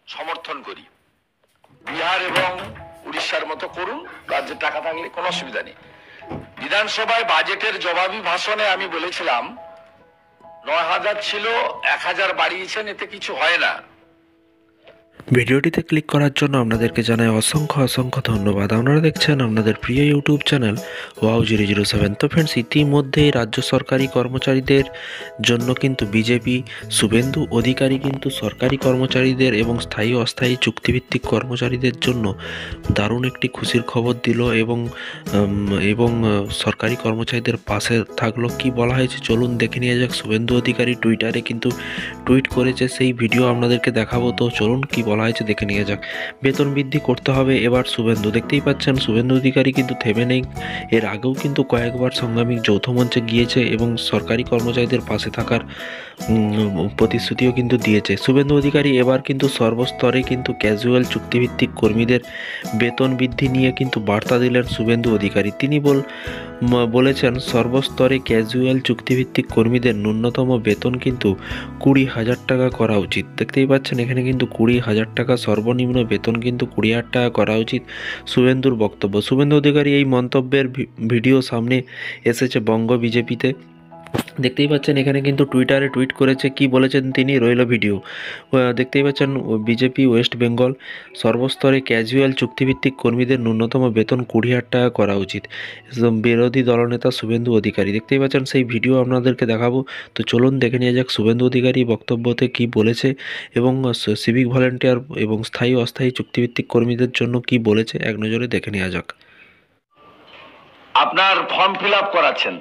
সমর্থন করি। বিহার এবং উড়িষ্যার মতো করুন, রাজ্যের টাকা থাকলে কোনো অসুবিধা নেই। বিধানসভায় বাজেটের জবাবি ভাষণে আমি বলেছিলাম ৯,০০০ ছিল, ১,০০০ বাড়িয়েছেন, এতে কিছু হয় না। ভিডিওটিতে ক্লিক করার জন্য আপনাদেরকে জানাই অসংখ্য অসংখ্য ধন্যবাদ। আপনারা দেখছেন আপনাদের প্রিয় ইউটিউব চ্যানেল wow007। তো ফ্রেন্ডস, ইতিমধ্যেই রাজ্য সরকারি কর্মচারীদের জন্য কিন্তু বিজেপি শুভেন্দু অধিকারী কিন্তু সরকারি কর্মচারীদের এবং স্থায়ী অস্থায়ী চুক্তিভিত্তিক কর্মচারীদের জন্য দারুণ একটি খুশির খবর দিল এবং সরকারি কর্মচারীদের পাশে থাকলো। কি বলা হয়েছে চলুন দেখে নিয়ে যাক। শুভেন্দু অধিকারী টুইটারে কিন্তু টুইট করেছে, সেই ভিডিও আপনাদেরকে দেখাবো। তো চলুন কি বলা হয়েছে দেখে নিয়ে যাক। বেতন বৃদ্ধি করতে হবে এবার শুভেন্দু। দেখতেই পাচ্ছেন শুভেন্দু অধিকারী কিন্তু থেমে নেই। এর আগেও কিন্তু কয়েকবার সংগ্রামী যৌথ মঞ্চে গিয়েছে এবং সরকারি কর্মচারীদের পাশে থাকার প্রতিশ্রুতিও কিন্তু দিয়েছে। শুভেন্দু অধিকারী এবার কিন্তু সর্বস্তরে কিন্তু ক্যাজুয়াল চুক্তিভিত্তিক কর্মীদের বেতন বৃদ্ধি নিয়ে কিন্তু বার্তা দিলেন শুভেন্দু অধিকারী। তিনি বলেছেন সর্বস্তরে ক্যাজুয়াল চুক্তিভিত্তিক কর্মীদের ন্যূনতম বেতন কিন্তু 20,000 টাকা করা উচিত। দেখতেই পাচ্ছেন এখানে কিন্তু 20,000 টাকা, সর্বনিম্ন বেতন কিন্তু 20,000 টাকা করা উচিত। শুভেন্দুর বক্তব্য। শুভেন্দু অধিকারী এই মন্তব্যের ভিডিও সামনে এসেছে বঙ্গ বিজেপিতে। দেখতেই পাচ্ছেন এখানে কিন্তু টুইটারে টুইট করেছে, কি বলেছেন তিনি রইল ভিডিও। দেখতেই পাচ্ছেন বিজেপি ওয়েস্ট বেঙ্গল সর্বস্তরে ক্যাজুয়াল চুক্তিভিত্তিক কর্মীদের ন্যূনতম বেতন 20,000 টাকা করা উচিত। বিরোধী দলনেতা শুভেন্দু অধিকারী। দেখতেই পাচ্ছেন সেই ভিডিও আপনাদেরকে দেখাবো। তো চলুন দেখে নিয়ে যাক শুভেন্দু অধিকারী বক্তব্যতে কি বলেছে এবং সিভিক ভলেন্টিয়ার এবং স্থায়ী অস্থায়ী চুক্তিভিত্তিক কর্মীদের জন্য কি বলেছে এক নজরে দেখে নেওয়া যাক। আপনার ফর্ম ফিল আপ করাচ্ছেন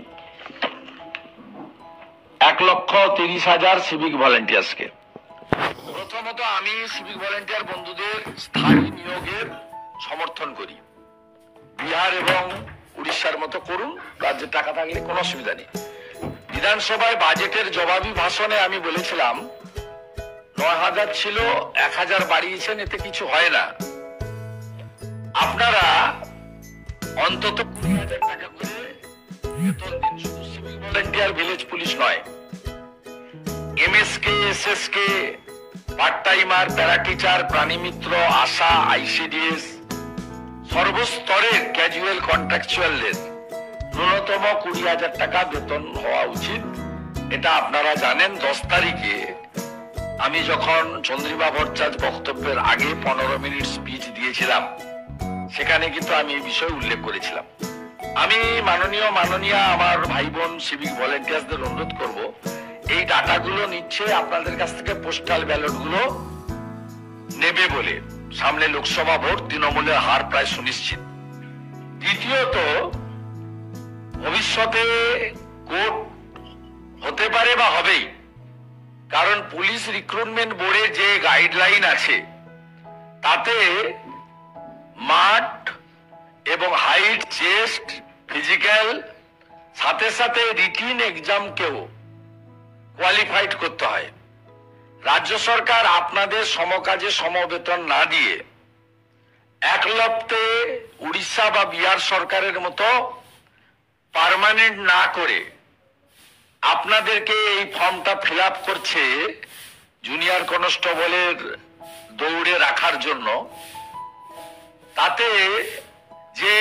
1,30,000 সিভিক ভলেন্টিয়ার্সকে। প্রথমত আমি সিভিক ভলেন্টিয়ার বন্ধুদের স্থায়ী নিয়োগের সমর্থন করি। বিহার এবং উড়িষ্যার মতো করুন, রাজ্যের টাকা থাকলে কোনো অসুবিধা নেই। বিধানসভায় বাজেটের জবাবি ভাষণে আমি বলেছিলাম ৯,০০০ ছিল, ১,০০০ বাড়িয়েছেন, এতে কিছু হয় না। আপনারা অন্তত 20,000 টাকা করে বেতন দিন। শুধু সিভিক ভলেন্টিয়ার, ভিলেজ পুলিশ নয়, MSK, SSK, part timer, para teacher, প্রাণী মিত্র, আশা, আইসিডিএস, সর্বস্তরের ক্যাজুয়াল কন্ট্রাকচুয়ালদের ন্যূনতম 20,000 টাকা বেতন হওয়া উচিত। এটা আপনারা জানেন। 10 তারিখে আমি যখন চন্দ্রিমা ভট্টাচার্য বক্তব্যের আগে 15 মিনিট স্পিচ দিয়েছিলাম, সেখানে কিন্তু আমি এই বিষয়ে উল্লেখ করেছিলাম। আমি মাননীয় আমার ভাই বোন সিভিক ভলেন্টিয়ার্সদের অনুরোধ করব, এই ডাটাগুলো নিচ্ছে আপনাদের কাছ থেকে, পোস্টাল ব্যালট গুলো নেবে বলে। সামনে লোকসভা ভোট, তৃণমূলের হার প্রায় সুনিশ্চিত। দ্বিতীয়ত, ভবিষ্যতে কোর্ট হতে পারে বা হবেই, কারণ পুলিশ রিক্রুটমেন্ট বোর্ডে যে গাইডলাইন আছে তাতে মাঠ এবং হাইট, চেস্ট, ফিজিক্যাল সাথে সাথে রিটিন এক্সামকেও কোয়ালিফাইড করতে হয়। রাজ্য সরকার আপনাদের সমকাজে সমবেতন না দিয়ে একলপ্তে উড়িষ্যা বা বিহার সরকারের মতো পার্মানেন্ট না করে আপনাদেরকে এই ফর্মটা ফিল আপ করছে জুনিয়র কনস্টেবলের দৌড়ে রাখার জন্য। তাতে যে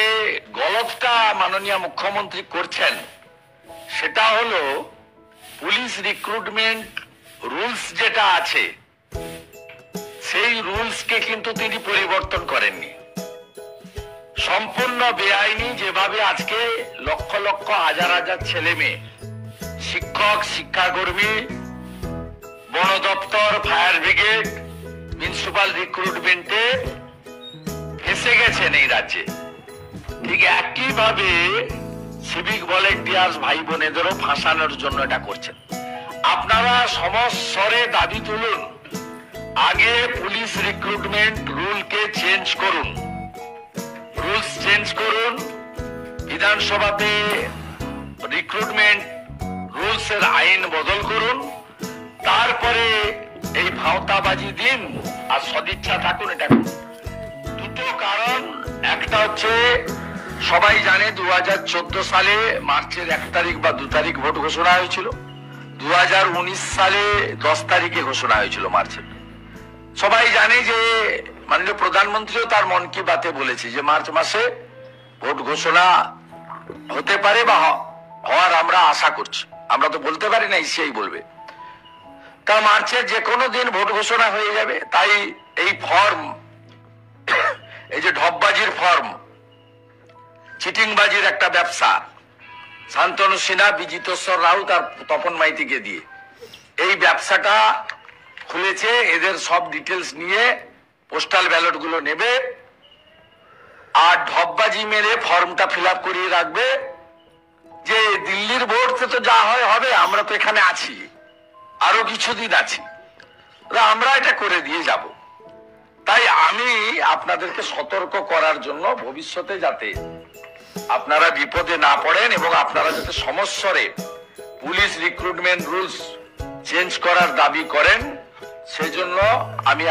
গলতটা মাননীয় মুখ্যমন্ত্রী করছেন সেটা হলো পুলিশ রিক্রুটমেন্ট রুলস যেটা আছে সেই রুলসকে কিন্তু তিনি পরিবর্তন করেননি। সম্পূর্ণ বেআইনি যেভাবে আজকে লক্ষ লক্ষ হাজার হাজার ছেলে মেয়ে, শিক্ষক, শিক্ষাকর্মী, বন দপ্তর, ফায়ার ব্রিগেড, মিউনিসিপাল রিক্রুটমেন্টে ফেসে গেছেন এই রাজ্যে, ঠিক একইভাবে সিভিক ভলেন্টিয়ার্স ভাই বোনেদেরও ফাঁসানোর জন্য এটা করছেন। আপনারা সমস্বরে দাবি তুলুন, আগে পুলিশ রিক্রুটমেন্ট রুলকে চেঞ্জ করুন, রুলস চেঞ্জ করুন। বিধানসভাতে রিক্রুটমেন্ট রুলস এর আইন বদল করুন, তারপরে এই ভাওতাবাজি দিন আর সদিচ্ছা থাকুন। এটা দুটো কারণ, একটা হচ্ছে সবাই জানে 2014 সালে মার্চের 1 তারিখ বা 2 তারিখ ভোট ঘোষণা হয়েছিল, 2019 সালে 10 তারিখে ঘোষণা হয়েছিল মার্চের। সবাই জানে যে মাননীয় প্রধানমন্ত্রীও তার মন কি বাতে বলেছে যে মার্চ মাসে ভোট ঘোষণা হতে পারে বা হওয়ার আমরা আশা করছি। আমরা তো বলতে পারি না, সেই বলবে। তা মার্চের যে কোনো দিন ভোট ঘোষণা হয়ে যাবে। তাই এই ফর্ম, এই যে ঢপবাজির ফর্ম, চিটিংবাজির একটা ব্যবসা, শান্তনু সিনহা, বিজিতেশ্বর রাউত আর তপন মাইতিকে দিয়ে এই ব্যবসাটা খুলেছে। এদের সব ডিটেলস নিয়ে পোস্টাল ব্যালট গুলো নেবে আর ঢপবাজি মেরে ফর্মটা ফিল আপ করিয়ে রাখবে যে দিল্লির ভোট তো যা হয় হবে, আমরা তো এখানে আছি, আরো কিছুদিন আছি, আমরা এটা করে দিয়ে যাব। তাই আমি আপনাদেরকে সতর্ক করার জন্য ভবিষ্যতে যাতে আপনারা বিপদে না পড়েন এবং আপনারা যাতে সমস্যারে পুলিশ রিক্রুটমেন্ট রুলস চেঞ্জ করার দাবি করেন, সেজন্য আমি